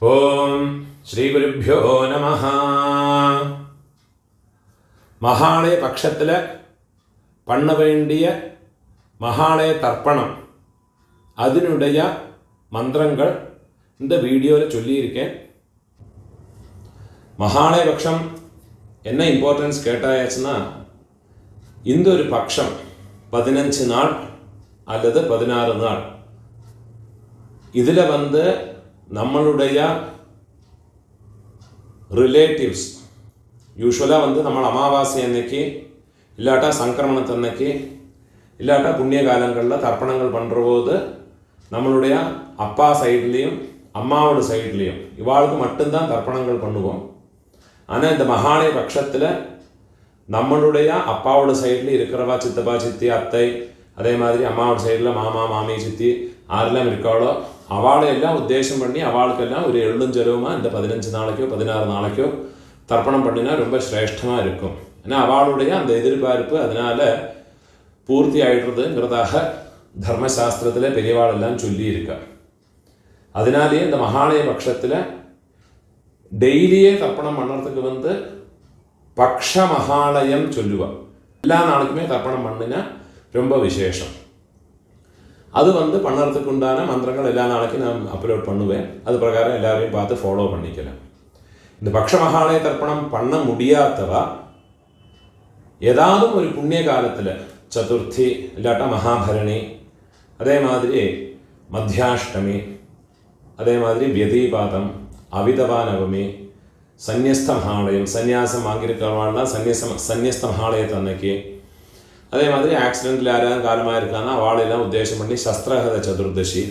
ஓம் ஸ்ரீ குருப்யோ நமஹ. மகாலய பட்சத்தில் பண்ண வேண்டிய மகாலய தர்ப்பணம் அதனுடைய மந்திரங்கள் இந்த வீடியோவில் சொல்லியிருக்கேன். மகாலய பட்சம் என்ன இம்பார்ட்டன்ஸ் கேட்டாச்சுன்னா, இந்த ஒரு பட்சம் 15 நாள் அல்லது 16 நாள் இதில் நம்மளுடைய ரிலேட்டிவ்ஸ் யூஸ்வலாக நம்ம அமாவாசை அன்னைக்கு இல்லாட்டா சங்கிரமணத்தன்னைக்கு இல்லாட்டா புண்ணிய காலங்களில் தர்ப்பணங்கள் பண்ணுற போது நம்மளுடைய அப்பா சைட்லேயும் அம்மாவோட சைட்லேயும் இவாளுக்கு மட்டும்தான் தர்ப்பணங்கள் பண்ணுவோம். ஆனால் இந்த மகாலய பட்சத்தில் நம்மளுடைய அப்பாவோட சைடில் இருக்கிறவா சித்தப்பா சித்தி அத்தை, அதே மாதிரி அம்மாவோட சைடில் மாமா மாமி சித்தி யாரெல்லாம் இருக்காளோ அவளை எல்லாம் உத்தேசம் பண்ணி அவளுக்கெல்லாம் ஒரு எள்ளுஞ்செலவுமாக இந்த 15 நாளைக்கோ 16 நாளைக்கோ தர்ப்பணம் பண்ணினா ரொம்ப சிரேஷ்டமாக இருக்கும். ஏன்னா அவளுடைய அந்த எதிர்பார்ப்பு அதனால் பூர்த்தி ஆகிடுறதுங்கிறதாக தர்மசாஸ்திரத்தில் பெரியவாளெல்லாம் சொல்லியிருக்கா. அதனாலேயே இந்த மகாலய பட்சத்தில் டெய்லியே தர்ப்பணம் பண்ணுறதுக்கு பக்ஷ மகாலயம் சொல்லுவாள். எல்லா நாளுக்குமே தர்ப்பணம் பண்ணினா ரொம்ப விசேஷம். அது பண்ணுறதுக்கு உண்டான மந்திரங்கள் எல்லா நாளைக்கும் நான் அப்லோட் பண்ணுவேன். அது பிரகாரம் எல்லாரையும் பார்த்து ஃபாலோ பண்ணிக்கலாம். இந்த பக்ஷ மகாலய தர்ப்பணம் பண்ண முடியாதவா ஏதாவது ஒரு புண்ணிய காலத்தில் சதுர்த்தி இல்லாட்டா மகாபரணி, அதே மாதிரி மத்தியாஷ்டமி, அதே மாதிரி வியதீபாதம், அவிதவா நவமி, சந்நியஸ்த மகாலயம் சந்நியாசம் வாங்கியிருக்கிறவாள்னா சந்நியஸ்த மகாலயத்தை அன்னைக்கு, அதே மாதிரி ஆக்சிடென்ட்டில் யாராவது காலமாக இருக்காங்கன்னா அவளையெல்லாம் உத்தேசம் பண்ணி சஸ்திரஹத சதுர்தசி,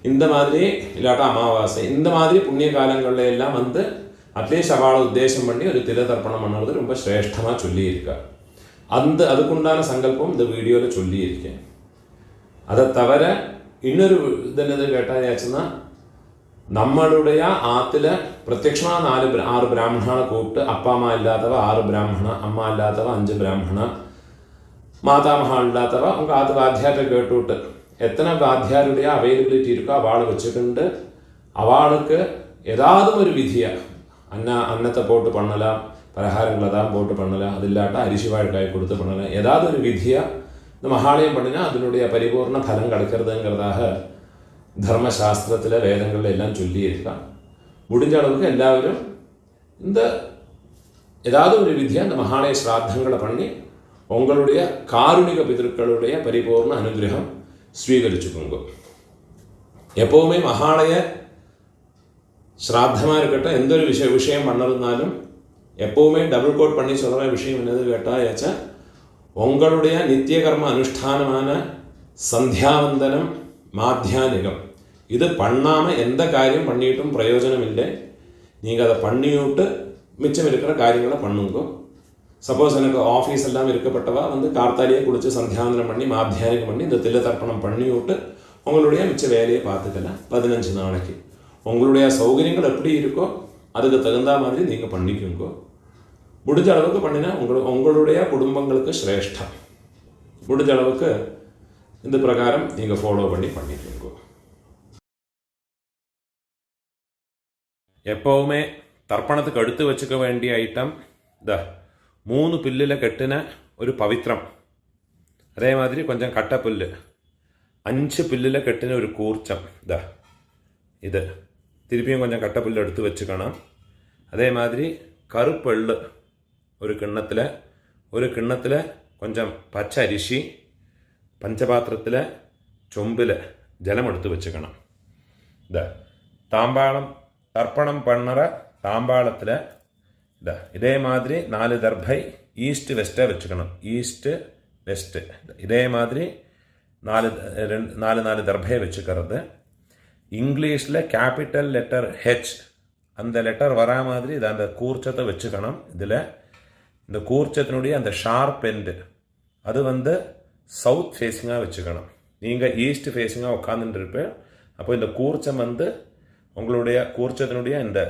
இந்த மாதிரி இல்லாட்டா அமாவாசை, இந்த மாதிரி புண்ணிய காலங்களில் எல்லாம் அட்லீஸ்ட் அவளை உத்தேசம் பண்ணி ஒரு தில தர்ப்பணம் பண்ணுறது ரொம்ப சிரேஷ்டமாக சொல்லியிருக்கா. அதுக்குண்டான சங்கல்பம் இந்த வீடியோவில் சொல்லியிருக்கேன். அதை தவிர இன்னொரு என்னது கேட்டாச்சுன்னா, நம்மளுடைய ஆற்றுல பிரத்யட்சமாக 6 பிராமணனை கூப்பிட்டு அப்பா அம்மா இல்லாதவ 6 பிராமணா, அம்மா இல்லாதவ 5 பிராமணா, மாதாமகா இல்லாதவ உங்கள் ஆற்று வாத்தியார்ட்ட கேட்டுவிட்டு எத்தனை வாத்தியாருடைய அவைலபிலிட்டி இருக்கோ அவளை வச்சுக்கிண்டு அவளுக்கு ஏதாவது ஒரு விதியாக அன்னத்தை போட்டு பண்ணலாம், பலகாரங்களை தான் போட்டு பண்ணலாம், அது இல்லாட்டா அரிசி வாழைக்காய் கொடுத்து பண்ணலாம், ஏதாவது ஒரு விதியாக இந்த மகாலயம் பண்ணினா அதனுடைய பரிபூர்ண பலம் கிடைக்கிறதுங்கிறதாக தர்மசாஸ்திரத்தில் வேதங்களில் எல்லாம் சொல்லியிருக்கான். முடிஞ்ச அளவுக்கு எல்லாரும் இந்த ஏதாவது ஒரு விதியாக இந்த மகாலய ஸ்ராத்தங்களை பண்ணி உங்களுடைய காருணிக பிதர்களுடைய பரிபூர்ண அனுகிரகம் ஸ்வீகரிச்சுக்கோங்க. எப்போவுமே மகாலய ஸ்ராத்தமாக இருக்கட்டும், எந்த ஒரு விஷயம் பண்ணதுனாலும் எப்போவுமே டபுள் கோட் பண்ணி சொல்கிற விஷயம் என்னது கேட்டாச்சா, உங்களுடைய நித்திய கர்ம அனுஷ்டானமான சந்தியாவந்தனம் மாத்தியானிகம் இது பண்ணாமல் எந்த காரியம் பண்ணிட்டும் பிரயோஜனம் இல்லை. நீங்கள் அதை பண்ணிவிட்டு மிச்சம் இருக்கிற காரியங்களை பண்ணுங்க. சப்போஸ் எனக்கு ஆஃபீஸ் எல்லாம் இருக்கப்பட்டவா கார்த்தாலியே குளித்து சந்தியாவந்தனம் பண்ணி மாத்தியானிகம் பண்ணி இந்த தில்ல தர்ப்பணம் பண்ணி விட்டு உங்களுடைய மிச்ச வேலையை பார்த்துக்கலாம். 15 நாளைக்கு உங்களுடைய சௌகரியங்கள் எப்படி இருக்கோ அதுக்கு தகுந்த மாதிரி நீங்கள் பண்ணிக்கோங்க. முடிஞ்ச அளவுக்கு பண்ணினா உங்களுடைய குடும்பங்களுக்கு சிரேஷ்டம். முடிஞ்ச அளவுக்கு இந்த பிரகாரம் நீங்கள் ஃபாலோ பண்ணிக்கோங்க. எப்போவுமே தர்ப்பணத்துக்கு எடுத்து வச்சுக்க வேண்டிய ஐட்டம் 3 புல்லில் கட்டின ஒரு பவித்ரம், அதே மாதிரி கொஞ்சம் கட்டப்புல், 5 புல்லில் கட்டின ஒரு கூர்ச்சம், இது திருப்பியும் கொஞ்சம் கட்டப்புல் எடுத்து வச்சுக்கணும். அதே மாதிரி கருப்பெள்ளு ஒரு கிண்ணத்தில் கொஞ்சம் பச்சை அரிசி, பஞ்சபாத்திரத்தில் சொம்பில் ஜலம் எடுத்து வச்சுக்கணும். தாம்பாளம் தர்ப்பணம் பண்ணுற தாம்பாளத்தில் இதே மாதிரி 4 தர்பை ஈஸ்ட் வெஸ்ட்டாக வச்சுக்கணும். ஈஸ்ட்டு வெஸ்ட்டு இதே மாதிரி 4 தர்பையை வச்சுக்கிறது. இங்கிலீஷில் கேபிட்டல் லெட்டர் ஹெச் அந்த லெட்டர் வரா மாதிரி இதை அந்த கூர்ச்சத்தை வச்சுக்கணும். இதில் இந்த கூர்ச்சத்தினுடைய அந்த ஷார்ப் எண்டு அது சவுத் ஃபேஸிங்காக வச்சுக்கணும். நீங்கள் ஈஸ்ட் ஃபேஸிங்காக உட்காந்துட்டு இருப்பேன். அப்போ இந்த கூர்ச்சம் உங்களுடைய கூர்ச்சத்தினுடைய இந்த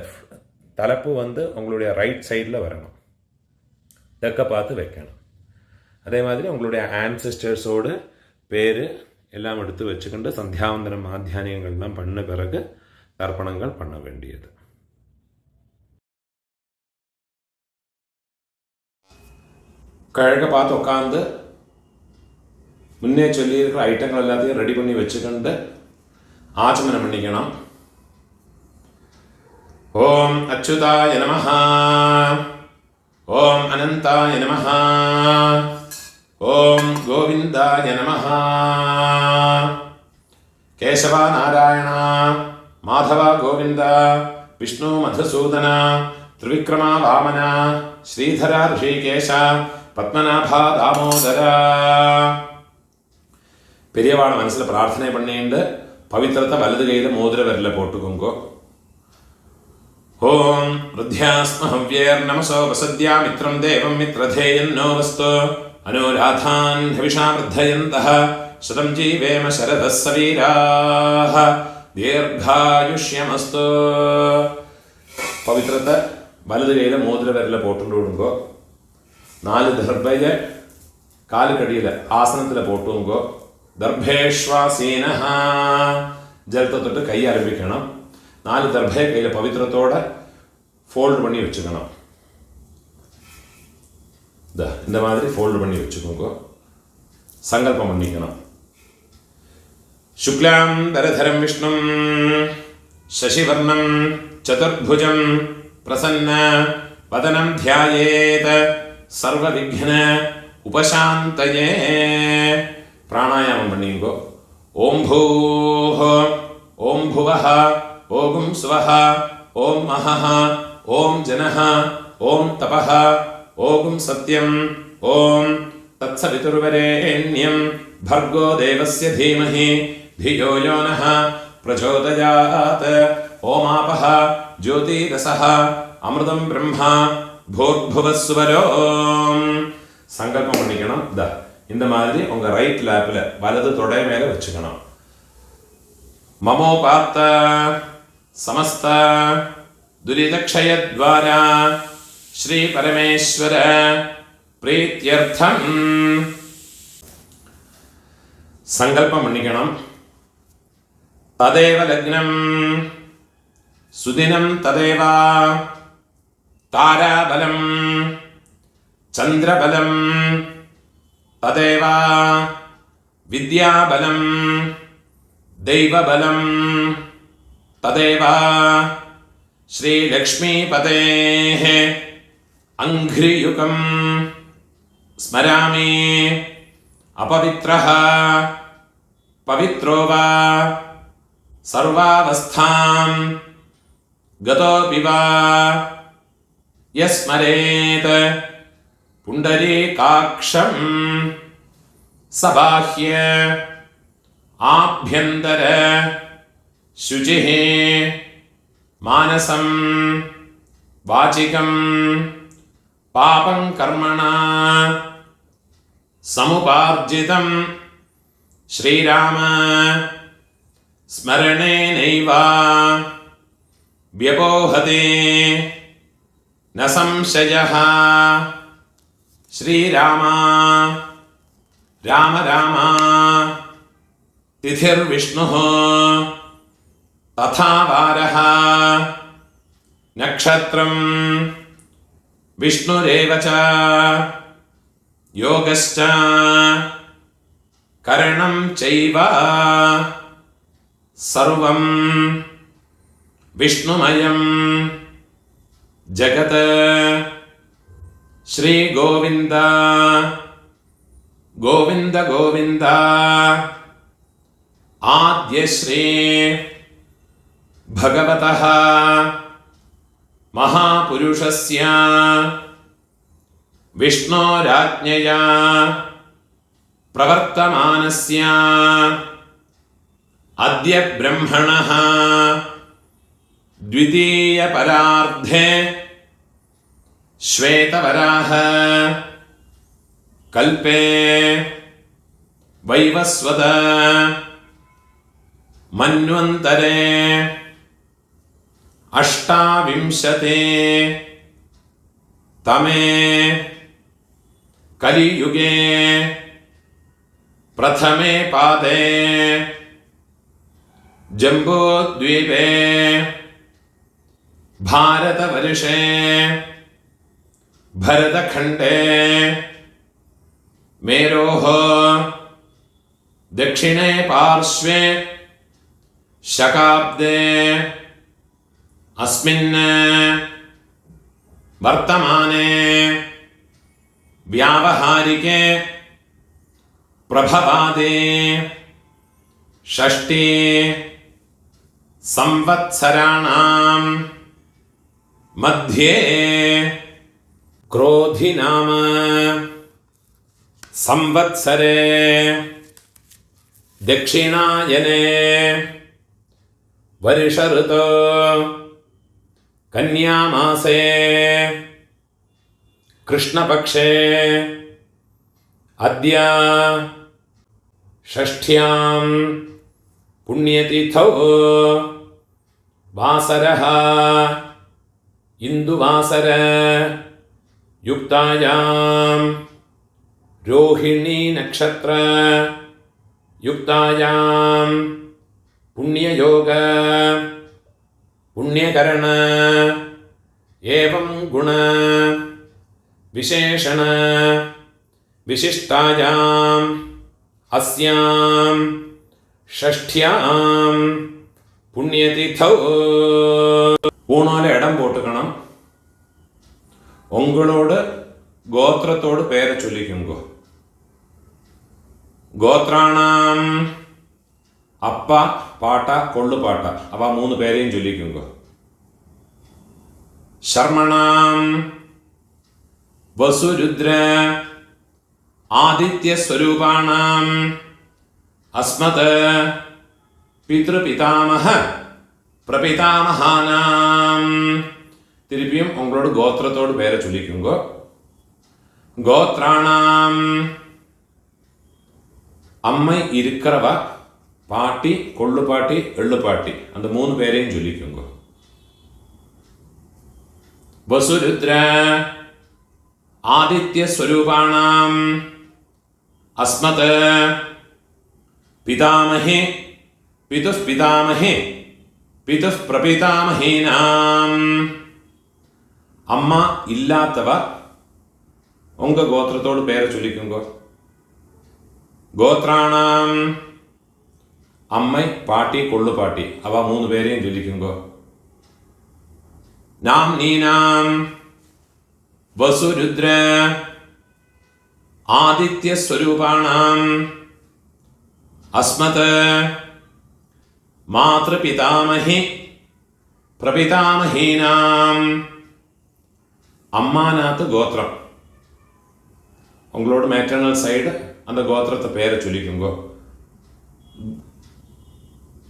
தலைப்பு உங்களுடைய ரைட் சைடில் வரணும். தெற்க பார்த்து வைக்கணும். அதே மாதிரி உங்களுடைய ஆன்செஸ்டர்ஸோடு பேர் எல்லாம் எடுத்து வச்சுக்கிண்டு சந்தியாவந்தனம் மாத்தியானியங்கள்லாம் பண்ண பிறகு தர்ப்பணங்கள் பண்ண வேண்டியது. கிழக்க பார்த்து உட்காந்து முன்னே சொல்லியிருக்கிற ஐட்டங்கள் எல்லாத்தையும் ரெடி பண்ணி வச்சுக்கிண்டு ஆச்சமனம் பண்ணிக்கணும். ஓம் அச்சுதாய நமஹ, ஓம் அனந்தாய நமஹ, ஓம் கோவிந்தாய நமஹ. கேசவா நாராயண மாதவா கோவிந்த விஷ்ணு மதுசூதன த்ரிவிக்ரமா வாமன ஸ்ரீதரா ரிஷிகேஷ பத்மநாபா தாமோதரா. பெரியவாள மனசில் பிரார்த்தனை பண்ணிண்டு பவித்திரத்தை வலது கையில் மோதிர விரல போட்டுக்கோங்கோ. ஓம் ருத்யாஸ்மஹவ்யேர் நமசோ வசத்யா மித்ரம் தேவம் மித்ரதேயன்னோ வஸ்து அனுராதான் ஹவிஷா வர்தயந்தः சதம் ஜீவேம சரதः சவீராः தீர்காயுஷ்யமஸ்து. பவித்திரத்தை வலது கையில் மோதிர விரல போட்டு விடுங்கோ. 4 தர்பையை காலுக்கடியில் ஆசனத்தில் போட்டுங்கோ. தர்பேஷ்வாசீனஹ, ஜலத்தை தொட்டு கையை ஆரம்பிக்கணும். 4 தர்பையை கையில் பவித்திரத்தோட ஃபோல்டு பண்ணி வச்சுக்கணும். இந்த மாதிரி ஃபோல்டு பண்ணி வச்சுக்கோங்க. சங்கல்பம் பண்ணிக்கணும். சுக்லாம் தரதரம் விஷ்ணும் சசிவர்ணம் சதுர்புஜம் பிரசன்ன வதனம் தியாயேத் சர்வ விக்ன உபசாந்தயே. பிராணாயாமம் பண்ணிங்கோ. ஓம் பூஹ ஓம் புவஹ ஓம் ஸ்வஹ ஓம் மஹஹ ஓம் ஜனஹ ஓம் தபஹ ஓம் சத்யம் ஓம் தத்சவிதுர்வரேண்யம் भर्गो देवस्य धीमहि धियो यो नः प्रचोदयात्. ओमापः ज्योतिरसः अमृतं ब्रह्मा भूर्भुवस्वरो. சங்கல்பம் பண்ணிக்கணும். இந்த மாதிரி உங்க ரைட் லேப்ல வலது தொடை மேல வச்சுக்கணும். மமோபாத்த சமஸ்த துரிதக்ஷயத்வாரா ஸ்ரீ பரமேஸ்வர பிரீத்யர்த்தம் சங்கல்பம் பண்ணிக்கணும். ததேவ லக்னம் சுதினம் ததேவ தாராபலம் சந்திரபலம் ததேவ வித்யாபலம் தெய்வபலம் ததேவ ஸ்ரீலக்ஷ்மீபதேः அங்க்ரியுகம் ஸ்மராமி. अपवित्रः पवित्रो वा सर्वावस्थां गतोऽपि वा यस्मरेत् पुण्डरीकाक्षं सबाह्य आभ्यन्तर शुचिः मानसं वाचिकं पापं कर्मणा समुपार्जितं श्रीराम स्मरणेनैव व्यपोहते न संशयः. श्रीराम राम राम तिथिर्विष्णुः तथा वारः नक्षत्रं विष्णुरेव च योगश्च करणं चैव सर्वं विष्णुमयं जगत्. श्री गोविंद गोविंद गोविंद आद्य श्री भगवतः महापुरुषस्य विष्णोराज्ञया प्रवर्तमानस्य अद्य ब्रह्मणः द्वितीय परार्धे श्वेतवराह कल्पे वैवस्वत मन्वन्तरे अष्टाविंशते तमे कलियुगे प्रथमे पादे जम्बूद्वीपे भारतवर्षे भरतखण्डे मेरोः दक्षिणे पार्श्वे शकाब्दे अस्मिन् वर्तमाने व्यावहारिके प्रभवादे षष्ठी संवत्सराणां मध्ये क्रोधि नाम संवत्सरे दक्षिणायने वर्ष ऋतु कन्यामासे कृष्णपक्षे अद्य षष्ठ्यां पुण्यतिथौ वासरः इंदुवासर युक्तायां रोहिणी नक्षत्र युक्तायां पुण्ययोग पुण्यकरण एवं गुण विशेषण विशिष्टायाम् अस्यां षष्ठ्यां पुण्यतिथौ ഊണോല ഇടം പോട്ടുക്കണം ഉങ്ങളോട് ഗോത്രത്തോട് പേരെ ചൊല്ലിക്കുങ്കോ ഗോത്രാണാം അപ്പ പാട്ട കൊള്ളുപാട്ട അവ മൂന്ന് പേരെയും ചൊല്ലിക്കുങ്കോ ശർമ്മണാം വസുരുദ്ര ആദിത്യ സ്വരൂപാണാം അസ്മത് പിതൃപിതാമഹ പ്രപിതാമഹാനാം തിരുപ്പിയും ഉങ്ങളോട് ഗോത്രത്തോട് പേരെ ചൊല്ലിക്കുങ്കോ ഗോത്രാണാം അമ്മ ഇരിക്കറവ പാട്ടി കൊള്ളുപാട്ടി എള്ളുപാട്ടി அந்த മൂന്ന് പേരെയും ചൊല്ലിക്കുങ്കോ വസുരുദ്ര ആദിത്യ സ്വരൂപാണാം അസ്മത് പിതാമഹേ പിതുഃ പിതാമഹേ പിതുഃ പ്രപിതാമഹീനാം അമ്മ ഇല്ലാത്തവ ഉങ്ക ഗോത്രത്തോട് പേരെ ചൊല്ലിക്കുങ്കോ ഗോത്രാണാം അമ്മ പാട്ടി കൊള്ളുപാട്ടി അവ മൂന്ന് പേരെയും ചൊല്ലിക്കുങ്കോ നാം നീനാം വസുരുദ്ര ആദിത്യ സ്വരൂപാണാം അസ്മത് മാതൃപിതാമഹി പ്രപിതാമഹീനാം അമ്മാനാത്ത് ഗോത്രം ഉങ്ങളോട് മേറ്റർണൽ സൈഡ് அந்த ഗോത്രത്തെ പേരെ ചൊല്ലിക്കുങ്കോ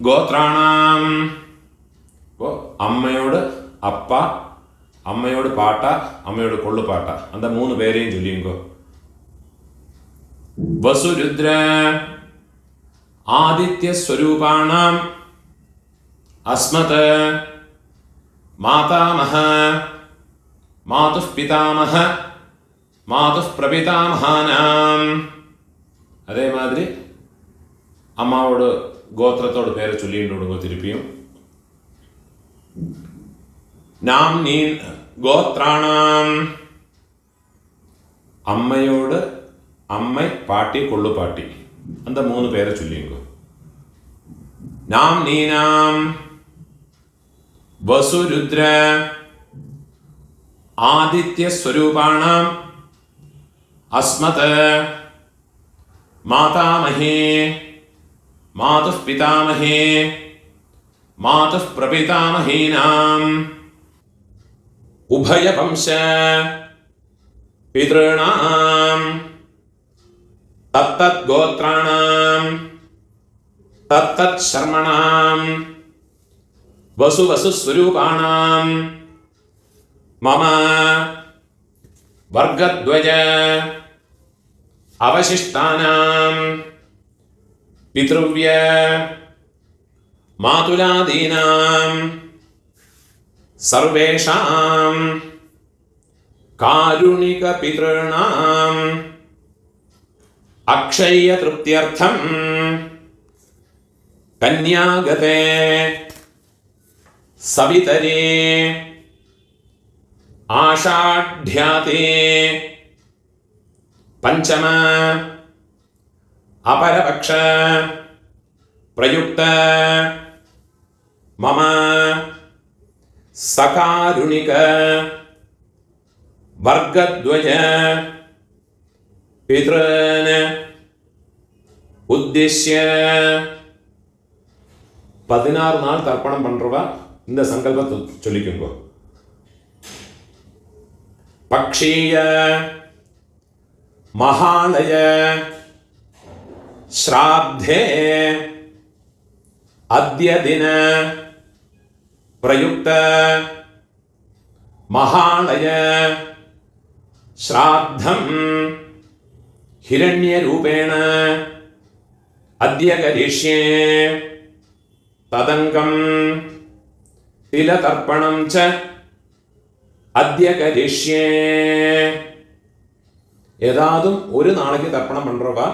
ഗോത്രാണാം അമ്മയോട് അപ്പ അമ്മയോട് പാട്ട അമ്മയോട് കൊള്ളുപാട്ട அந்த മൂന്ന് പേരെയും ചൊല്ലിയുങ്കോ വസുരുദ്ര ആദിത്യ സ്വരൂപാണാം അസ്മത് മാതാമഹ മാതുഃ പിതാമഹ മാതുഃ പ്രപിതാമഹാനാം അതേമാതിരി അമ്മാവോട് ഗോത്രത്തോട് പേരെ ചൊല്ലിയിട്ട് കൊടുങ്ങോ തിരുപ്പിയും നാം നീ ഗോത്രാണാം അമ്മയോട് അമ്മ പാട്ടി കൊള്ളുപാട്ടി அந்த മൂന്ന് പേരെ ചൊല്ലിയുങ്കോ നാം നീനാം വസുരുദ്ര ആദിത്യ സ്വരൂപാണാം അസ്മത് മാതാമഹേ മാതുഃ പിതാമഹേ മാതുഃ പ്രപിതാമഹീനാം ഉഭയവംശ പിതॄണാം തത്തത് ഗോത്രാണാം തത്തത് ശർമ്മണാം വസു സ്വരൂപാണാം മമ വർഗദ്വയ അവശിഷ്ടാനാം പിതൃവ്യ മാതുലാദീനാം സർവേഷാം കാരുണിക പിതॄണാം അക്ഷയ തൃപ്ത്യർത്ഥം കന്യാഗതേ സവിതരേ ആഷാഢ്യാതേ पंचम अपरपक्ष प्रयुक्त मम सकारुणिक वर्गद्वय पितॄन् उद्देश्य 16 நாள் தர்ப்பணம் பண்றவா இந்த சங்கல்பத்தை சொல்லிக்கோங்க. பக்ஷீய மகாலய श्राद्धे अद्य दिन प्रयुक्त महालय श्राद्धं हिरण्यरूपेण अद्य करिष्ये तदङ्गं तिलतर्पणं च अद्य करिष्ये. ஏதாதும் ஒரு நாளைக்கு தர்ப்பணம் பண்றவா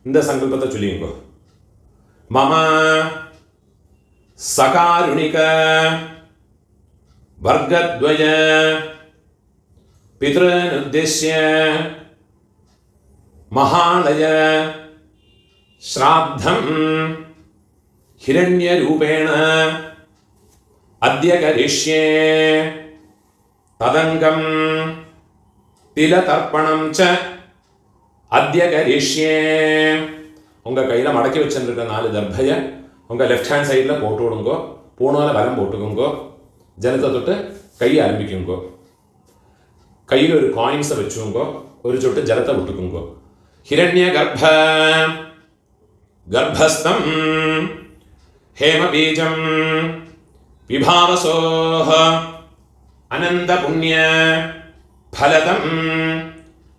இந்த சங்கல்பத்தை சொல்லிங்க. மம சகாருணிக வர்கத்வய பித்ருன் உத்தேஷ்ய மகாலய ஸ்ராத்தம் ஹிரண்யரூபேண அத்ய கரிஷ்யே ததங்கம் திலதர்ப்பணம் ச அத்ய கரிஷ்யே. உங்கள் கையில் மடக்கி வச்சுருக்க 4 தர்பையை உங்கள் லெஃப்ட் ஹேண்ட் சைடில் போட்டு விடுங்கோ. பூணால் வரம் போட்டுக்கோங்கோ. ஜலத்தை தொட்டு கையை ஆரம்பிக்குங்கோ. கையில் ஒரு காயின்ஸை வச்சுக்கோங்கோ. ஒரு சொட்டு ஜலத்தை விட்டுக்குங்கோ. ஹிரண்ய கர்ப்பஸ்தம் ஹேமபீஜம் விபாவசோஹ அனந்த புண்ணிய फलदम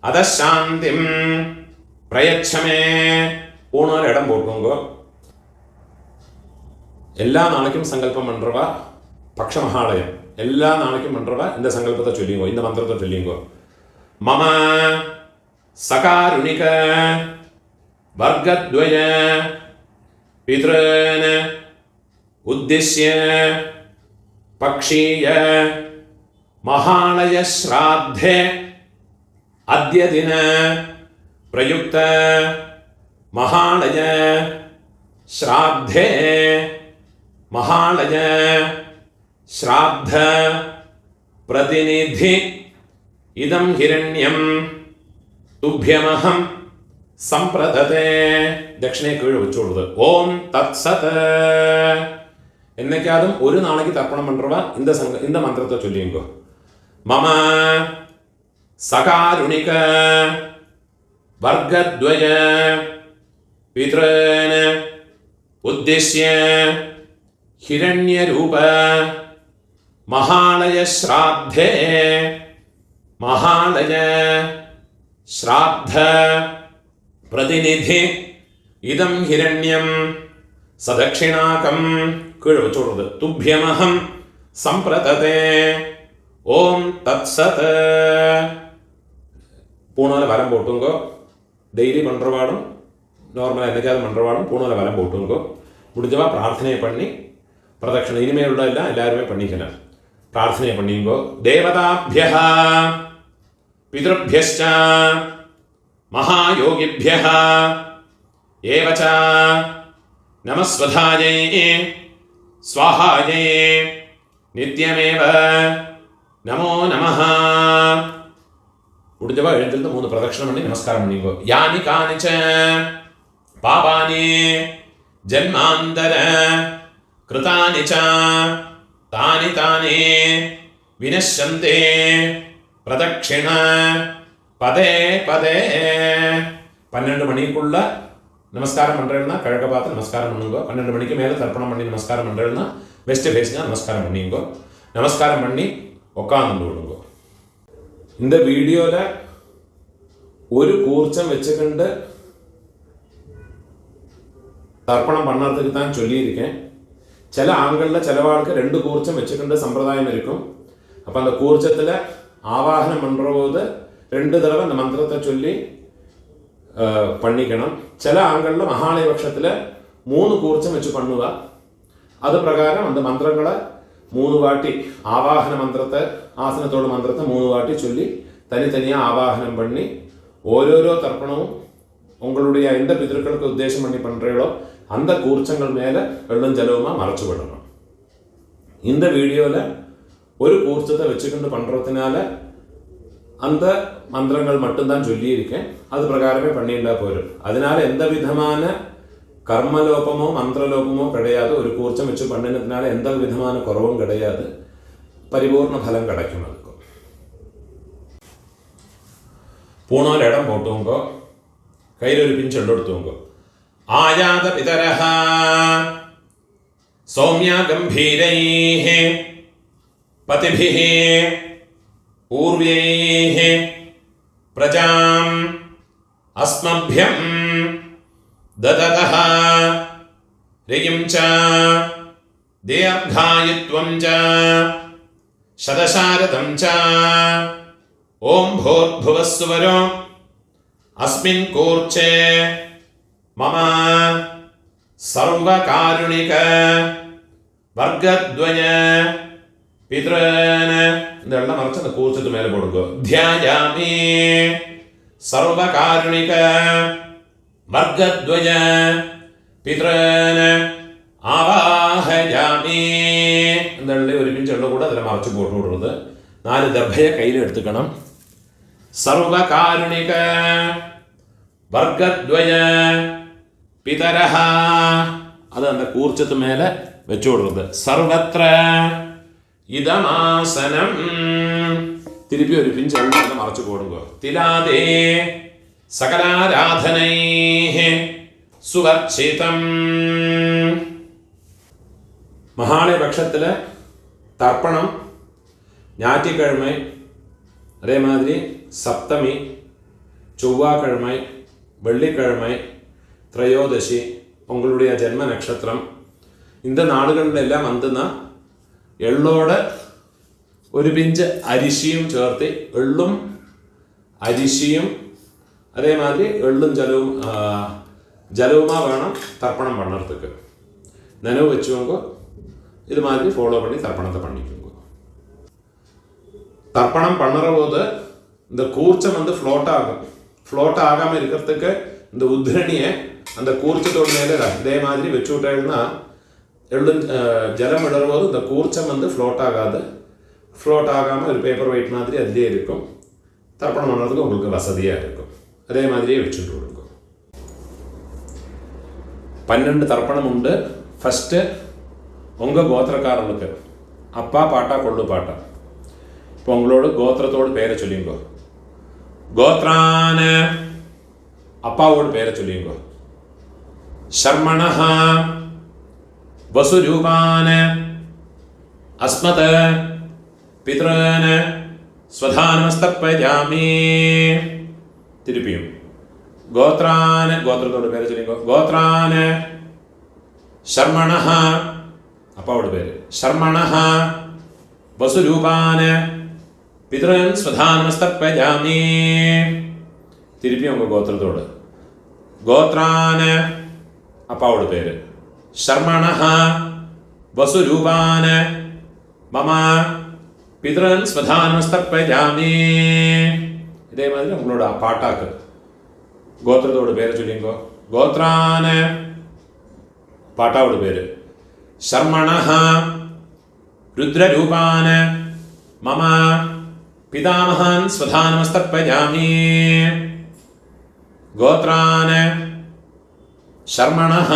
अदशांतिम प्रयच्छमे. पूर्णोर इडम पोट्टुंगो. எல்லா நாளைக்கும் சங்கல்பம் பண்றவா பக்ஷ மகாலயம் எல்லா நாளைக்கும் பண்றவா இந்த சங்கல்பத்தை சொல்லிங்கோ. இந்த மந்திரத்தை சொல்லிங்கோ. மம சகாருணிக வர்கத்வய பித்ருன் உத்தேஷ்ய பக்ஷீய महालय श्राद्धे अद्य दिन प्रयुक्त महालय श्राद्धे महालय श्राद्ध प्रतिनिधि इदं हिरण्यं तुभ्यमहं संप्रदते. दक्षिणे कीഴ് വെച്ചോളൂ. ഓം തത്സത്. എന്നേക്കാതും ഒരു നാளைக்கு തർപ്പണം പண்றவா இந்த மந்திரத்தை சொல்லிங்கோ. मम सकारुणिक वर्गद्वय पितॄन् उद्देश्य हिरण्यरूप महालय श्राद्धे महालय श्राद्ध प्रतिनिधि इदं हिरण्यं सदक्षिणाकं कीഴ് വെച്ചോളൂ. तुभ्यमहं संप्रदते. ഓം തത്സത്. பூணால வரம் போட்டுங்கோ. டெய்லி பண்ணுறவாடும் நார்மலாக என்னைக்காவது பண்ணுறவாடும் பூணால வரம் போட்டுங்கோ. முடிஞ்சவா பிரார்த்தனை பண்ணி பிரதட்சணை இனிமேல் உள்ள எல்லாம் எல்லாருமே பண்ணிக்கலாம். பிரார்த்தனை பண்ணிங்கோ. தேவதாபியः பித்ருभ्यश्च महायोगिभ्यः एव च नमस्वधायै स्वाहायै नित्यमेव नमो नमः. முடிஞ்சவா எழுந்திருந்து 3 பிரதட்சணம் பண்ணி நமஸ்காரம் பண்ணிங்கோ. யானி கானிச்ச பாபானி ஜன்மாந்தர கிருதானி ச தானி தானி வினஷ்யந்தே பிரதட்சிண பதே பதே. 12 மணிக்குள்ள நமஸ்காரம் பண்ணுறேன்னா கிழக்க பார்த்து நமஸ்காரம் பண்ணுங்கோ. 12 மணிக்கு மேலே தர்ப்பணம் பண்ணி நமஸ்காரம் பண்ணுறேன்னா வெஸ்ட் ஃபேஸ்னா நமஸ்காரம் பண்ணிங்கோ. நமஸ்காரம் பண்ணி உட்காந்து விடுங்கோ. இந்த வீடியோவில் ஒரு கூர்ச்சம் வச்சுக்கிண்டு தர்ப்பணம் பண்ணுறதுக்கு தான் சொல்லியிருக்கேன். சில ஆண்களில் சிலவாளுக்கு 2 கூர்ச்சம் வச்சுக்கின்ற சம்பிரதாயம் இருக்கும். அப்போ அந்த கூர்ச்சத்தில் ஆவாகனம் பண்ணுற போது 2 தடவை அந்த மந்திரத்தை சொல்லி பண்ணிக்கணும். சில ஆண்களில் மகாலய பட்சத்தில் 3 கூர்ச்சம் வச்சு பண்ணுவா. அது பிரகாரம் அந்த மந்திரங்களை 3 வாட்டி ஆவாகன மந்திரத்தை ஆசனத்தோட மந்திரத்தை 3 வாட்டி சொல்லி தனித்தனியாக ஆவாகனம் பண்ணி ஓரோரோ தர்ப்பணமும் உங்களுடைய எந்த பிதர்களுக்கு உத்தேசம் பண்ணி பண்ணுறீங்களோ அந்த கூர்ச்சங்கள் மேலே வெள்ளம் ஜலவுமாக மறைச்சு விடணும். இந்த வீடியோவில் ஒரு கூர்ச்சத்தை வச்சுக்கொண்டு பண்ணுறதுனால அந்த மந்திரங்கள் மட்டும்தான் சொல்லியிருக்கேன், அது பிரகாரமே பண்ணியிருந்தா போயிடும். அதனால எந்த விதமான கர்மலோபமோ மந்திரலோபமோ கிடையாது. ஒரு கூர்ச்சம் வச்சு பண்ணினதுனால எந்த விதமான குறவும் கிடையாது, பரிபூர்ண பலம் கிடைக்கும். அதுக்கும் பூணோல் இடம் போட்டுவோங்கோ, கையில் ஒரு பிஞ்சு எடுத்துவோங்கோ. ஆயாத பிதரஹ சௌமியா கம்பீரைஹ பதிபிஹ ஊர்வைஹ பிரஜாம் அஸ்மப்யம் தததஹ ரியம் ச தீர்காயுத்வம் ச சதசாரதம் ச ஓம் பூர்புவஸ்சுவரோ அஸ்மின் கூர்ச்சே மம சர்வகாருணிக வர்க்கத்வய பித்ரன். இந்த எல்லாம் மறைச்சு அந்த கூர்ச்சத்து மேலே போடுங்க. தியாயாமி சர்வகாருணிக வர்க்கத்வய பித்ரன் ஆவாஹயாமி. இந்த ஒரு பிஞ்சு எல்லாம் கூட அதில் மறைச்சு போட்டு விடுறது. 4 தர்பையை கையில் எடுத்துக்கணும். சர்வகாருணிக வர்க்கத்வய பிதரஹ, அது அந்த கூர்ச்சத்து மேலே வச்சு விடுறது. சர்வத்ர இதமாசனம், திருப்பி ஒரு பிஞ்சு எல்லாம் மறைச்சு போடுங்க. திலாதே சகலாராதனை சுவர்ச்சிதம். மகாலய பட்சத்தில் தர்ப்பணம் ஞாயிற்றுக்கிழமை, அதே மாதிரி சப்தமி, செவ்வாய்க்கிழமை, வெள்ளிக்கிழமை, திரையோதசி, உங்களுடைய ஜென்ம நட்சத்திரம், இந்த നാളുകളിലെല്ലാം വന്നുന്ന എള്ളോട് ഒരു പിഞ്ച് അരിശിയും ചേർത്ത്, എള്ളും അരിശിയും അതേമാതിരി എള്ളും ജലവുമാ വേണം தர்ப்பணம் பண்ணுறதுக்கு. நினைவு வச்சுக்கோங்க. இது மாதிரி ஃபாலோ பண்ணி தர்ப்பணத்தை பண்ணிக்கோங்க. தர்ப்பணம் பண்ணுற போது இந்த கூர்ச்சம் வந்து ஃப்ளோட் ஆகாமல் இருக்கிறதுக்கு இந்த உத்ரணியை அந்த கூர்ச்சத்தோட மேலே இதே மாதிரி வச்சு விட்டேன்னா ஜலம் விடும்போது இந்த கூர்ச்சம் வந்து ஃப்ளோட் ஆகாமல் ஒரு பேப்பர் வெயிட் மாதிரி அதிலே இருக்கும். தர்ப்பணம் பண்ணுறதுக்கு உங்களுக்கு வசதியாக இருக்கும். அதே மாதிரியே வச்சுட்டு விடுங்க. 12 தர்ப்பணம் உண்டு. ஃபஸ்ட்டு உங்கள் கோத்திரக்காரர்களுக்கு அப்பா பாட்டா கொள்ளு பாட்டா. இப்போ உங்களோட கோத்திரத்தோட பேரை சொல்லிங்கோ. கோத்ரான அப்பாவோட பேரை சொல்லிங்கோ. சர்மணஹ வசுரூபான அஸ்மத பித்ரன் ஸ்வதானமஸ்தர்ப்பயாமி. திருப்பியும் கோத்ரான, கோத்திரத்தோட பேரை சொல்லிங்கோ. கோத்ரான சர்மணஹ, அப்பாவோட பேர் சர்மணஹ வசுரூபான பித்ரன் ஸ்வதானமஸ்தர்ப்பயாமி. திருப்பி உங்கள் கோத்திரத்தோடு. கோத்ரான அப்பாவோட பேர் சர்மணஹ வசுரூபான மம பித்ரன் ஸ்வதானமஸ்தர்ப்பயாமி. இதே மாதிரி உங்களோட பாட்டாக்கு கோத்திரத்தோட பேரை சொல்லிங்கோ. கோத்ரான பாட்டாவோட பேர் சர்மணஹ ருத்ரரூபான மம பிதாமகான் ஸ்வதானமஸ்தர்ப்பயாமி. கோத்ரான சர்மணஹ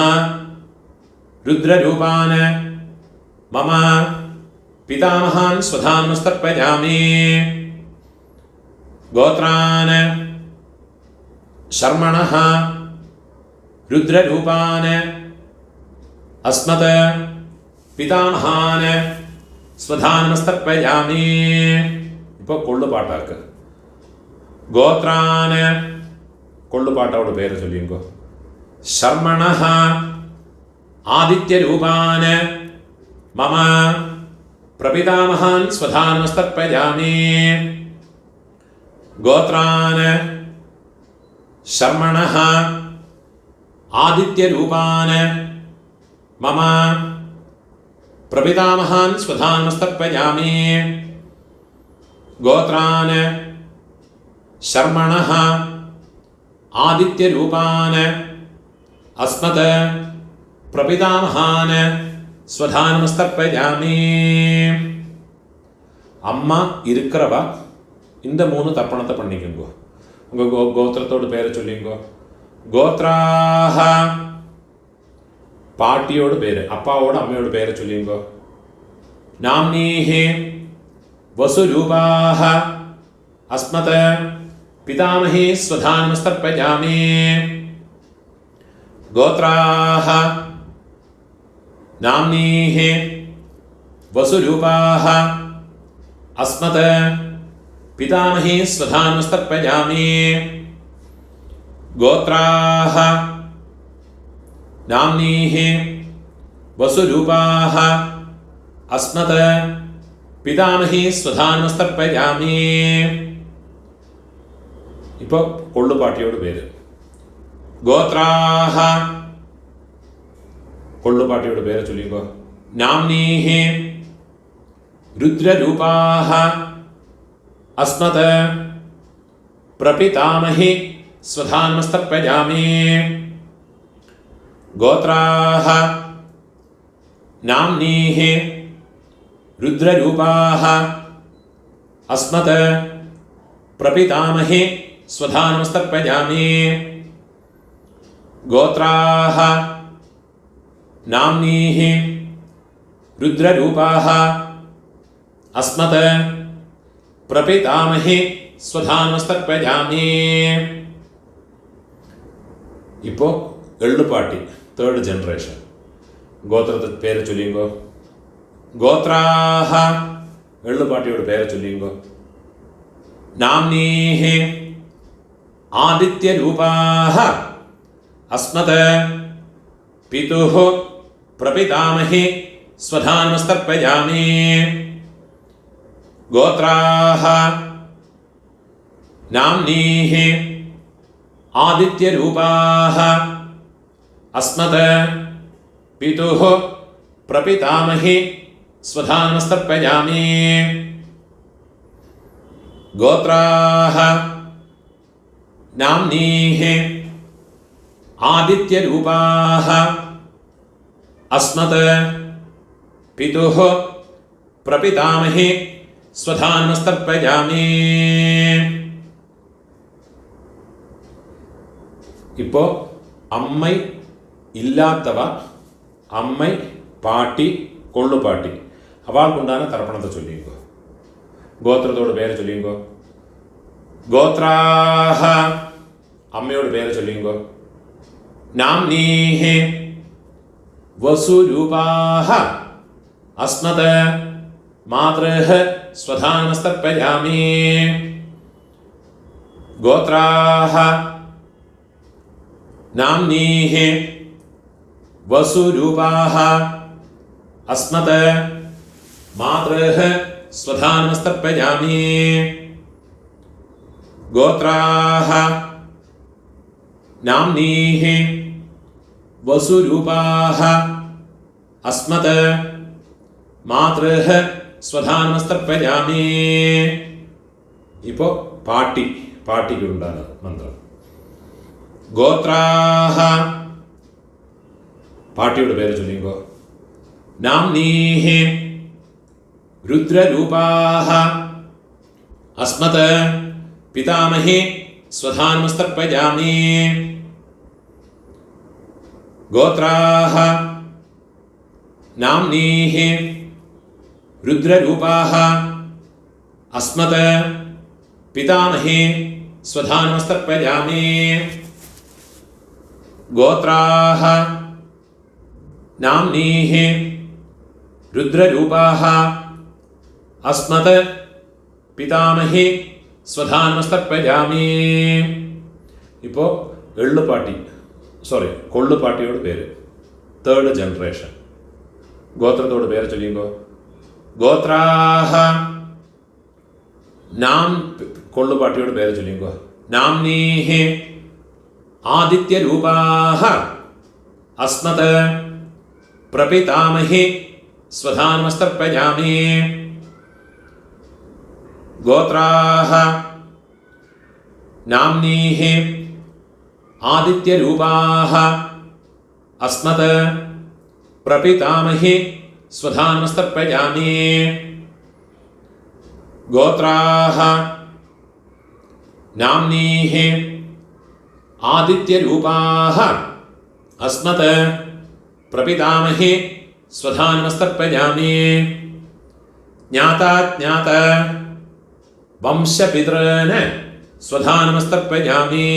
ருத்ரரூபான மம பிதாமகான் ஸ்வதானமஸ்தர்ப்பயாமி. கோத்ரான சர்மணஹ ருத்ரரூபான அஸ்மத பிதாமகான ஸ்வதானமஸ்தர்ப்பயாமி. இப்போ கொள்ளு பாட்டாக்கு கோத்ரான கொள்ளு பாட்டாவோட பேரை சொல்லிங்கோ. சர்மணஹ ஆதித்யரூபான மம பிரபிதாமகான் ஸ்வதானமஸ்தர்ப்பயாமி. கோத்ரான சர்மணஹ ஆதித்யரூபான மம பிரபிதாமகான் ஸ்வதானமஸ்தர்ப்பயாமி. கோத்ரான சர்மணஹ ആദിത്യരൂപാൻ അസ്മത് പ്രപിതാമഹാൻ സ്വധാനമസ്തർപ്പയാമി. அம்மா இருக்கிறவா இந்த 3 தர்ப்பணத்தை பண்ணிக்கோங்க. உங்கள் கோத்திரத்தோட பேரை சொல்லிங்கோ. கோத்ராஹ பாட்டியோட பேர், அப்பாவோட அம்மையோட பேரை சொல்லிங்கோ. நாம்னீஹி வசுரூபாஹ அஸ்மத் பிதாமஹி ஸ்வதானமஸ்தர்ப்பயாமி. கோத்ராஹ நாம்னீஹி வசுரூபாஹ அஸ்மத் பிதாமஹி ஸ்வதானமஸ்தர்ப்பயாமி. கோத்ராஹ நாம்னீஹி வசுரூபாஹ அஸ்மத் பிதாமஹி ஸ்வதானமஸ்தர்ப்பயாமி. இப்போ கொள்ளுப்பாட்டியோட பேரு. கோத்ராஹ கொள்ளுப்பாட்டியோட பேரை சொல்லிக்கோ. நாம்னீஹி ருத்ரரூபாஹ அஸ்மத் பிரபிதாமஹி ஸ்வதானமஸ்தர்ப்பயாமி. கோத்ராஹ நாம்னீஹி ருத்ரரூபாஹ அஸ்மத் பிரபிதாமஹி ஸ்வதானமஸ்தர்ப்பயாமி. கோத்ராஹ நாம்னீஹி ருத்ரரூபாஹ அஸ்மத் பிரபிதாமஹி ஸ்வதானமஸ்தர்ப்பயாமி. இப்போ எள்ளுப்பாட்டி தேர்ட் ஜெனரேஷன். கோத்திரத்து பேரை சொல்லிங்கோ. கோத்ராஹ எள்ளுப்பாட்டியோட பேரை சொல்லிங்கோ. நாம்னீஹி ஆதித்யரூபாஹ அஸ்மத் பிதுஹ பிரபிதாமஹி ஸ்வதானமஸ்தர்ப்பயாமி. கோத்ராஹ நாம்னீஹி ஆதித்யரூபாஹ அஸ்மத் பிதுஹ பிரபிதாமஹி ஸ்வதானமஸ்தர்ப்பயாமி. கோத்ராஹ நாம்னீஹி ஆதித்யரூபாஹ அஸ்மத் பிதுஹ பிரபிதாமஹி ஸ்வதானமஸ்தர்ப்பயாமி. இப்போ அம்மை இல்லாதவ, அம்மை பாட்டி கொள்ளுப்பாட்டி அவளுக்குண்டான தர்ப்பணத்தை சொல்லிங்கோ. கோத்திரத்தோட பேரை சொல்லிங்கோ. கோத்ராஹ அம்மையோட பேரை சொல்லிங்கோ. நாம்னீஹி வசுரூபாஹ அஸ்மத் மாத்ருஹ ஸ்வதானமஸ்தர்ப்பயாமி. கோத்ராஹ நாம்னீஹி வசுரூபாஹ அஸ்மத் மாத்ருஹ ஸ்வதானமஸ்தர்ப்பயாமி. கோத்ராஹ நாம்னீஹி வசுரூபாஹ அஸ்மத் மாத்ருஹ ஸ்வதானமஸ்தர்ப்பயாமி. இப்போ பாட்டிக்கு உண்டான மந்திரம். கோத்ராஹ பாட்டியோட பேரை சொல்லிங்கோ. நாம்னீஹி ருத்ரரூபாஹ அஸ்மத் பிதாமஹி ஸ்வதானமஸ்தர்ப்பயாமி. கோத்ராஹ நாம்னீஹி ருத்ரரூபாஹ அஸ்மத் பிதாமஹி ஸ்வதானமஸ்தர்ப்பயாமி. கோத்ராஹ நாம்னீஹி ருத்ரரூபாஹ அஸ்மத் பிதாமஹி ஸ்வதானமஸ்தர்ப்பயாமி. இப்போ கொள்ளுப்பாட்டியோட பேர் தேர்ட் ஜெனரேஷன். கோத்திரத்தோட பேரை சொல்லிங்கோ. கோத்ராஹ கொள்ளுப்பாட்டியோட பேரை சொல்லிங்கோ. நாம்னீஹி ஆதித்யரூபாஹ அஸ்மத் பிரபிதாமஹி ஸ்வதானமஸ்தர்ப்பயாமி. கோத்ராஹ நாம்னீஹி आदित्यरूपाः अस्मत् प्रपितामहि स्वधा नमस्तर्पयामि। गोत्राः नाम्नीः आदित्यरूपाः अस्मत् प्रपितामहि स्वधा नमस्तर्पयामि। ज्ञाता ज्ञात वंशपितॄन् स्वधा नमस्तर्पयामि।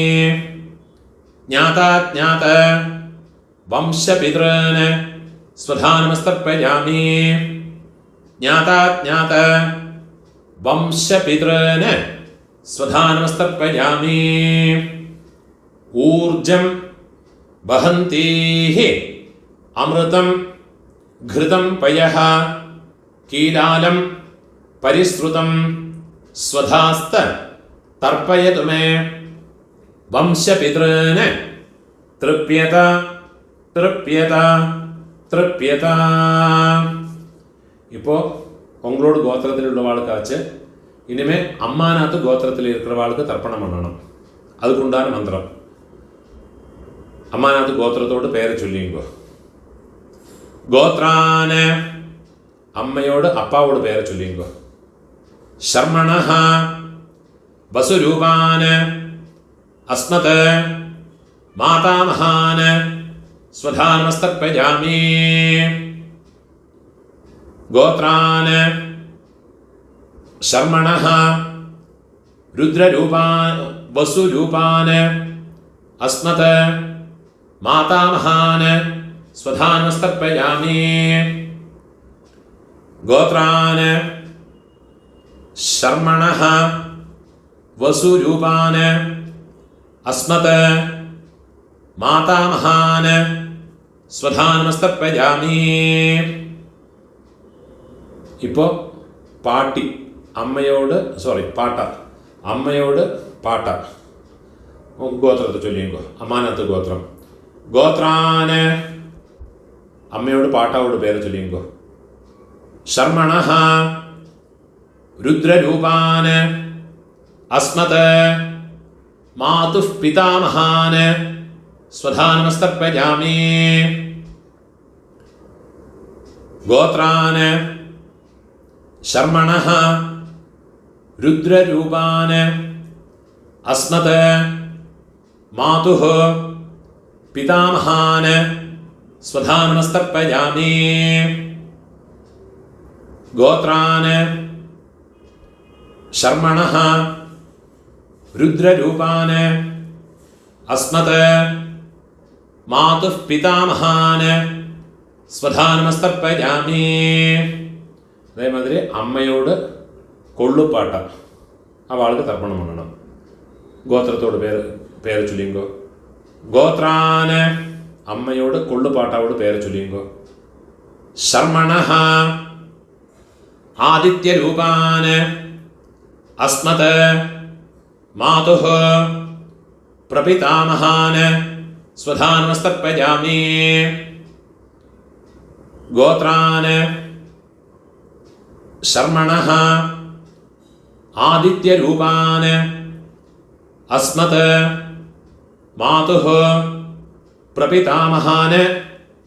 ज्ञाता ज्ञात वंशपितॄन् स्वधा नमस्तर्पयामि। ज्ञाता ज्ञात वंशपितॄन् स्वधा नमस्तर्पयामि। ऊर्जं वहन्तीः अमृतं घृतं पयः कीलालं परिसृतं स्वधास्त तर्पयतु मे। वंशपितॄन् तृप्यत तृप्यत तृप्यत. இப்போ உங்களோட கோத்திரத்தில் உள்ளவாளுக்காச்சு இனிமே அம்மாநாத்து கோத்திரத்தில் இருக்கிறவாளுக்கு தர்ப்பணம் பண்ணணும். அதுக்கு உண்டான மந்திரம். அம்மாநாத்து கோத்திரத்தோடு பேரை சொல்லிங்கோ. கோத்ரான அம்மையோடு அப்பாவோட பேரை சொல்லிங்கோ. शर्मणः वसुरूपान् अस्मत् मातामहान् स्वधा नमस्तर्पयामि। गोत्रान् शर्मणः रुद्ररूपान् वसुरूपान् अस्मत् मातामहान् स्वधा नमस्तर्पयामि। गोत्रान् शर्मणः वसुरूपान् अस्मत् मातामहान् स्वधा नमस्तर्पयामि. இப்போ பாட்டி அம்மையோடு பாட்டா அம்மையோடு பாட்டா கோத்திரத்தை சொல்லிங்கோ. அம்மாநாத்து கோத்திரம். கோத்ரான் அம்மையோடு பாட்டாவோட பேரை சொல்லிங்கோ. शर्मणः रुद्ररूपान् अस्मत् मातुः पितामहान् स्वधा नमस्तर्पयामि. गोत्रान् शर्मणः रुद्ररूपान् अस्मत् मातुः पितामहान् स्वधा नमस्तर्पयामि. गोत्रान् शर्मणः रुद्ररूपान् अस्मत् मातुः पितामहान् स्वधा नमस्तर्पयामि. அதே மாதிரி அம்மையோடு கொள்ளுப்பாட்டா அவளுக்கு தர்ப்பணம் பண்ணணும். கோத்திரத்தோட பேரை சொல்லிங்கோ. கோத்ரான் அம்மையோடு கொள்ளுப்பாட்டாவோட பேரை சொல்லிங்கோ. शर्मणः आदित्यरूपान् अस्मत् मातुः प्रपितामहान् स्वधा नमस्तर्पयामि. गोत्रान् शर्मणः आदित्यरूपान् अस्मत् मातुः प्रपितामहान्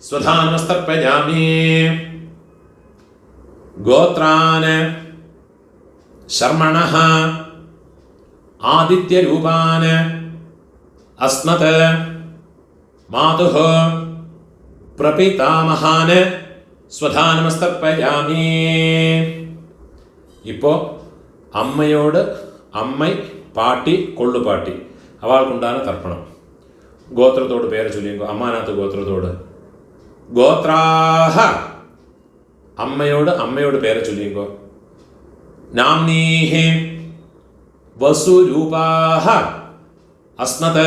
स्वधा नमस्तर्पयामि. गोत्रान् शर्मणः आदित्यरूपान् अस्मत् मातुः प्रपितामहान् स्वधा नमस्तर्पयामि. இப்போ அம்மையோடு அம்மை பாட்டி கொள்ளுப்பாட்டி அவளுக்குண்டான தர்ப்பணம். கோத்திரத்தோடு பேரை சொல்லிங்கோ. அம்மாநாத்து கோத்திரத்தோடு. கோத்ராஹ அம்மையோடு பேரை சொல்லிங்கோ. नाम्नीः वसुरूपाः अस्मत्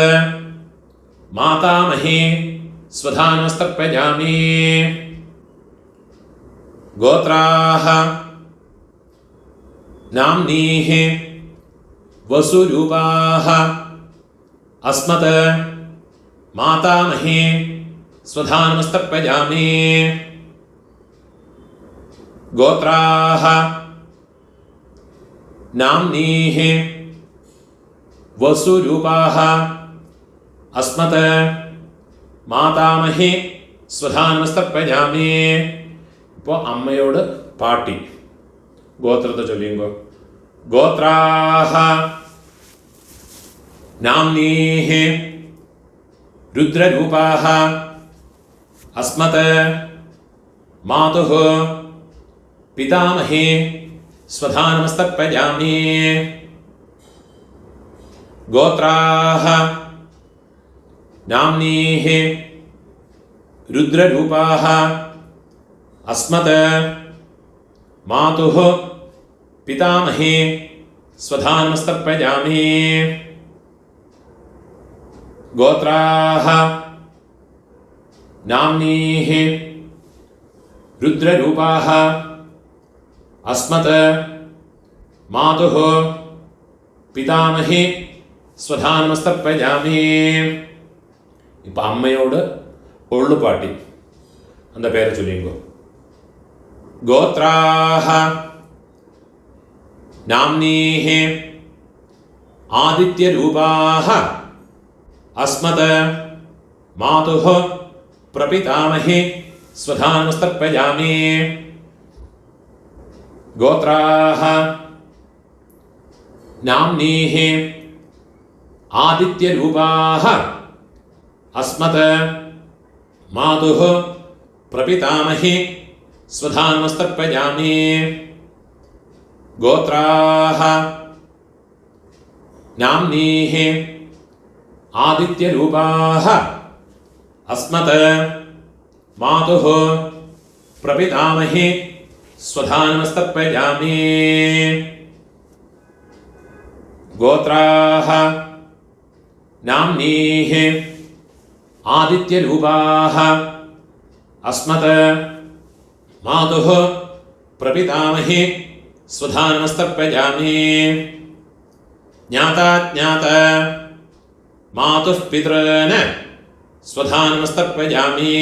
मातामही स्वधा नमस्तर्पयामि. गोत्राः नाम्नीः वसुरूपाः अस्मत् मातामही स्वधा नमस्तर्पयामि. गोत्राः नाम्नीः वसुरूपाः അസ്മത് മാതാമഹി സ്വധാനമസ്തർപ്പയാമി. ഇപ്പോൾ അമ്മയോട് പാട്ടി ഗോത്രത്തെ ചൊല്ലിയുമ്പോൾ ഗോത്രാഹ നാംനീഃ രുദ്രരൂപാഃ അസ്മത് മാതുഃ പിതാമഹി സ്വധാനമസ്തർപ്പയാമി. ഗോത്രാഃ നാംനീഃ രുദ്രരൂപാഃ അസ്മത് മാതുഃ പിതാമഹി സ്വധാനമസ്തർപ്പയാമി. ഗോത്രാഃ നാംനീഃ രുദ്രരൂപാഃ അസ്മത് മാതുഃ പിതാമഹി സ്വധാനമസ്തർപ്പയാമി. ഇപ്പം അമ്മയോട് ഒള്ളുപാട്ടി அந்த പേര് ചൊല്ലിങ്കോ. ഗോത്രാഃ നാംനീഃ ആദിത്യരൂപാഃ അസ്മത് മാതുഃ പ്രപിതാമഹി സ്വധാനമസ്തർപ്പയാമി. ഗോത്രാഃ നാംനീഃ ആദിത്യരൂപാഃ അസ്മത് മാതുഃ പ്രപിതാമഹി സ്വധാനമസ്തർപ്പയാമി. ഗോത്രാഃ നാംനീഃ ആദിത്യരൂപാഃ അസ്മത് മാതുഃ പ്രപിതാമഹി സ്വധാനമസ്തർപ്പയാമി. ഗോത്രാഃ നാംനീഃ ആദിത്യരൂപാഃ അസ്മത് മാതുഃ പ്രപിതാമഹി സ്വധാനമസ്തർപ്പയാമി. ജ്ഞാതാജ്ഞാത മാതുഃ പിതॄൻ സ്വധാനമസ്തർപ്പയാമി.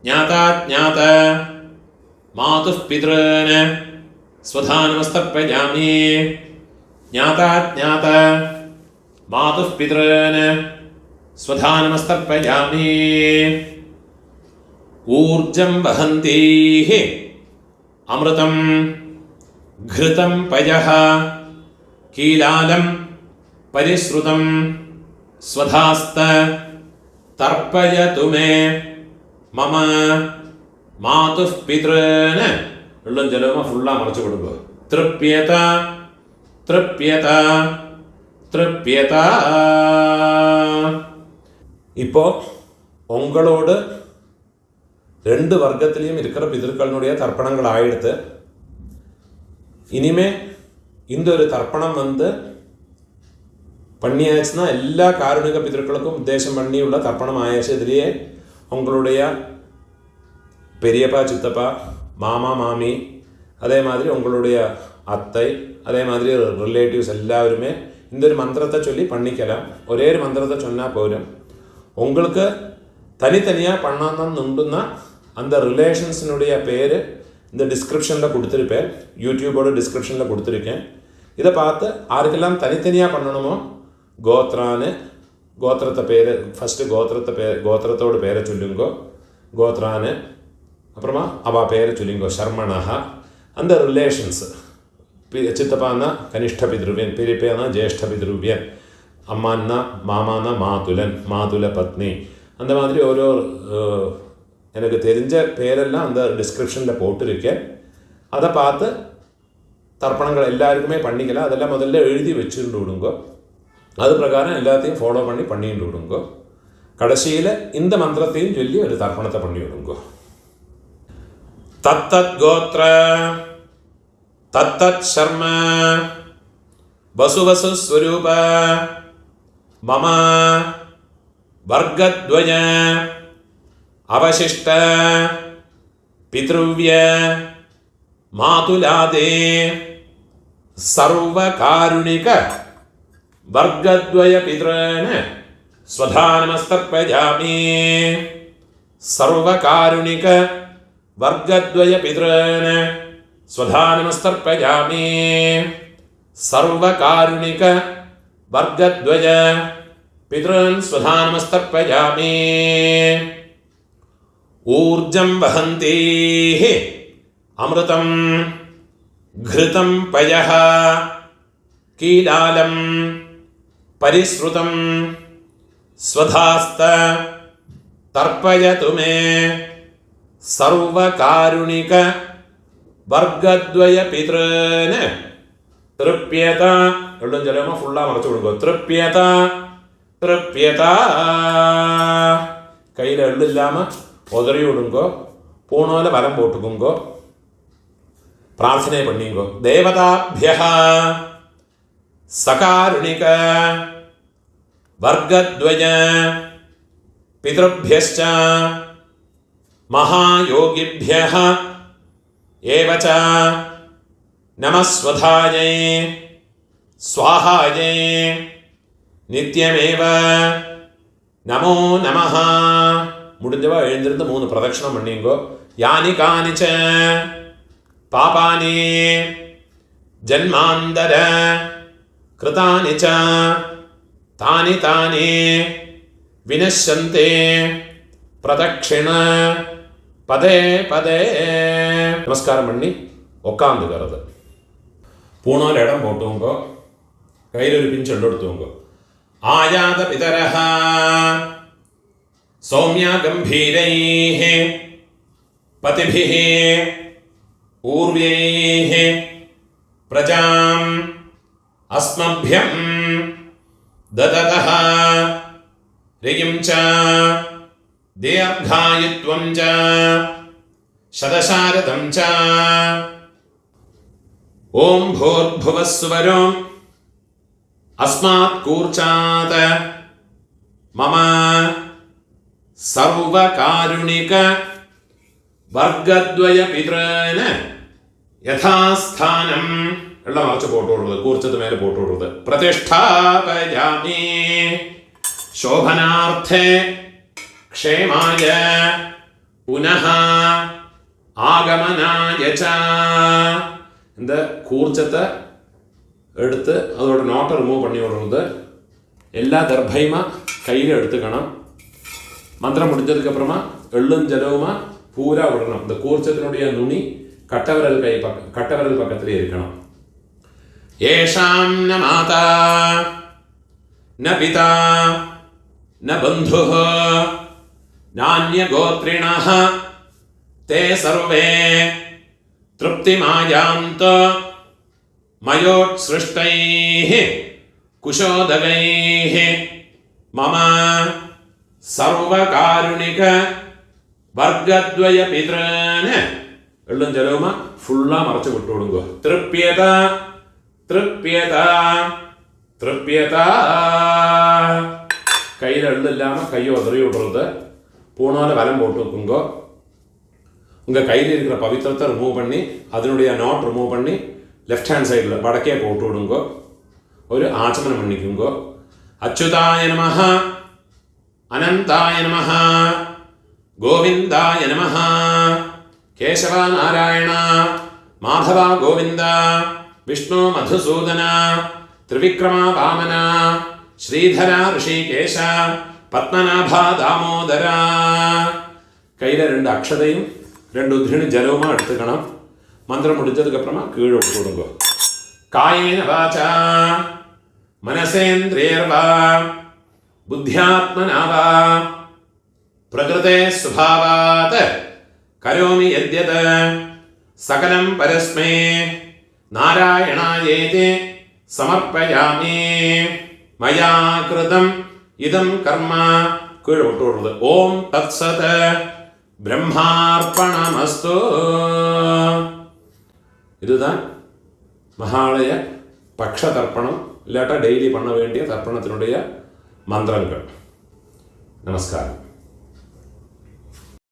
ജ്ഞാതാജ്ഞാത മാതുഃ പിതॄൻ സ്വധാനമസ്തർപ്പയാമി. ജ്ഞാതാജ്ഞാത മാതുഃ പിതॄൻ സ്വധാനമസ്തർപ്പയാമി. ഊർജം വഹന്തീഃ അമൃതം ഘൃതം പയഃ കീലാലം പരിശ്രുതം സ്വധാസ്ത തർപ്പയതു മേ മമ മാതുഃ പിതॄൻ. ഉള്ളും ജലവും ഫുള്ളാ മറച്ചു കൊടുക്കുക. തൃപ്യത തൃപ്യത തൃപ്യത. இப்போ உங்களோடு ரெண்டு வர்க்கத்திலையும் இருக்கிற பிதர்களுடைய தர்ப்பணங்கள் ஆயிடுத்து. இனிமே இந்த ஒரு தர்ப்பணம் பண்ணியாச்சுன்னா எல்லா காருணிக பிதர்களுக்கும் உத்தேசம் பண்ணியுள்ள தர்ப்பணம் ஆயாச்சு. இதுலேயே உங்களுடைய பெரியப்பா சித்தப்பா மாமா மாமி அதே மாதிரி உங்களுடைய அத்தை அதே மாதிரி ரிலேட்டிவ்ஸ் எல்லாருமே இந்த ஒரு மந்திரத்தை சொல்லி பண்ணிக்கலாம். ஒரே ஒரு மந்திரத்தை சொன்னால் போதும். உங்களுக்கு தனித்தனியாக பண்ணணும்னா அந்த ரிலேஷன்ஸினுடைய பேர் இந்த டிஸ்கிரிப்ஷனில் கொடுத்துருப்பேன். யூடியூபோட டிஸ்கிரிப்ஷனில் கொடுத்துருக்கேன். இதை பார்த்து யாருக்கெல்லாம் தனித்தனியாக பண்ணணுமோ கோத்ரான்னு கோத்திரத்தை பேர் ஃபஸ்ட்டு கோத்திரத்தோட பேரை சொல்லுங்கோ. கோத்ரான்னு அப்புறமா அவள் பேரை சொல்லுங்கோ. சர்மணா அந்த ரிலேஷன்ஸ். சித்தப்பான்னா கனிஷ்ட பித்ருவியன், பெரியப்பேனா ஜேஷ்ட பித்ருவியன், அம்மான்னா மாமானா மாதுலன், மாதுல பத்னி. அந்த மாதிரி ஓரோ எனக்கு தெரிஞ்ச பேரெல்லாம் அந்த டிஸ்கிரிப்ஷனில் போட்டிருக்கேன். அதை பார்த்து தர்ப்பணங்கள் எல்லாருக்குமே பண்ணிக்கலாம். அதெல்லாம் முதல்ல எழுதி வச்சுட்டு விடுங்கோ. அது பிரகாரம் எல்லாத்தையும் ஃபாலோ பண்ணிட்டு விடுங்கோ. கடைசியில் இந்த மந்திரத்தையும் சொல்லி ஒரு தர்ப்பணத்தை பண்ணி விடுங்கோ. தத்தத் கோத்ர தத்தத் சர்ம வசுவசு ஸ்வரூப மம வர்க்கத்வய அவசிஷ்ட பித்ருவ்ய மாதுலாதே சர்வகாருணிக வர்க்கத்வய பித்ரன் ஸ்வதானமஸ்தர்ப்பயாமி. சர்வகாருணிக வர்க்கத்வய பித்ரன் ஸ்வதானமஸ்தர்ப்பயாமி. சர்வகாருணிக வர்க்கத்வய पितॄन् स्वधानमस्तर्पयामि। ऊर्जं वहन्तीः अमृतं घृतं पयः कीलालं परिसृतं स्वधास्त तर्पयतु मे सर्वकारुणिक वर्गद्वय पितॄन् तृप्यत എള്ളും ജലമോ ഫുള്ളാ മറച്ചു കൊടുക്കുക. തൃപ്യത തൃപ്യത. കയ്യിൽ എള്ളില്ലാമ ഉതറി വിടുങ്കോ പൂണോല വലം പോട്ടുക്കുങ്കോ പ്രാർത്ഥന പണിയുങ്കോ. ദേവതാഭ്യഃ സകാരുണിക വർഗദ്വയ പിതൃഭ്യശ്ച മഹായോഗിഭ്യഃ ഏവച നമസ്വധായൈ സ്വാഹായൈ നിത്യമേവ നമോ നമഃ. മുടിഞ്ഞവ എഴുന്നിരുന്ന് 3 പ്രദക്ഷിണം പണിയുങ്കോ. യാനി കാനിച്ച പാപാനി ജന്മാന്തര കൃതാനി ച താനി താനി വിനശ്യന്തി പ്രദക്ഷിണ പദേ പദേ. നമസ്കാരം പണി ഒക്കാന്ത് കയറത് പൂണോലിടം പോട്ടുങ്കോ. കയ്യിലൊരു പിഞ്ചെള്ളെടുത്തുങ്കോ. ആയാത പിതരഃ സൗമ്യ ഗംഭീരൈഃ പതിഭിഃ ഊർവ്യൈഃ പ്രജാം അസ്മഭ്യം ദദതഃ രയിം ച ദീർഘായുത്വം ച ശതശാരദം ച. ഓം ഭൂർഭുവസ്സുവരോ അസ്മാത് കൂർച്ചാത് മമ സർവകാരുണിക വർഗദ്വയ പിതॄന് യഥാസ്ഥാനം എല്ലാം മറച്ച് പോട്ടുകൊടുത്തത് കൂർച്ചത്ത് മേലെ പോട്ടുകൊടുത്തത് പ്രതിഷ്ഠാപയാമി ശോഭനാർത്ഥേ ക്ഷേമായ പുനഃ ആഗമനായ ച. இந்த கூர்ச்சத்தை எடுத்து அதோட நோட்டை ரிமூவ் பண்ணி விடுறது. எல்லா தர்பையுமா கையில் எடுத்துக்கணும். மந்திரம் முடிஞ்சதுக்கப்புறமா எள்ளும் ஜலவுமா பூரா விடணும். இந்த கூர்ச்சத்தினுடைய நுனி கட்டவிரல் பக்கத்திலே இருக்கணும். ஏஷாம் ந மாதா ந பிதா ந பந்துः நான்ய கோத்ரிணः தே சர்வே തൃപ്തിമായാന്ത മയോത്സൃഷ്ടൈഃ കുശോദകൈഃ മമ സർവകാരുണിക വർഗദ്വയ പിതॄന് എള്ളും ജലവുമ ഫുള്ളാ മറച്ചു വിട്ടുകൊടുങ്കോ. തൃപ്യത തൃപ്യത തൃപ്യത. കയ്യിൽ എള്ളില്ലാമ കൈ ഉതറി വിടുறது. பூணோல வலம் போட்டு வைக்குங்கோ. உங்கள் கையில் இருக்கிற பவித்திரத்தை ரிமூவ் பண்ணி அதனுடைய நாட் ரிமூவ் பண்ணி லெஃப்ட் ஹேண்ட் சைடில் வடக்கே போட்டு விடுங்கோ. ஒரு ஆச்சமனம் பண்ணிக்குங்கோ. அச்சுதாய நமஹ அனந்தாய நமஹ கோவிந்தாய நமஹ கேசவ நாராயண மாதவ கோவிந்த விஷ்ணு மதுசூதன ത്രിവിക്രമ വാമന ശ്രീധര ഋഷികേശ പത്മനാഭ ദാമോദര. കയ്യിലെ 2 അക്ഷതയും 2 ഉദ്ധിണി ജലവുമാ എടുത്തുക്കണം. മന്ത്രം முடிஞ்சதுக்கப்புறமா கீழே விட்டு கொடுங்க. காயேன வாசா മനസേന്ദ്രിയർവാ ബുദ്ധ്യാത്മനാ വാ പ്രകൃതേ സ്വഭാവാത് കരോമി യദ്യത് സകലം പരസ്മൈ നാരായണായേതി സമർപ്പയാമി. മയാ കൃതം ഇദം കർമ്മ. കീഴ് വിട്ടുകൊടുത്തത്. ഓം തത്സത് பிரம்மார்ப்பணமஸ்து. இதுதான் மகாலய பக்ஷ தர்ப்பணம் இல்லாட்டா டெய்லி பண்ண வேண்டிய தர்ப்பணத்தினுடைய மந்திரங்கள். நமஸ்காரம்.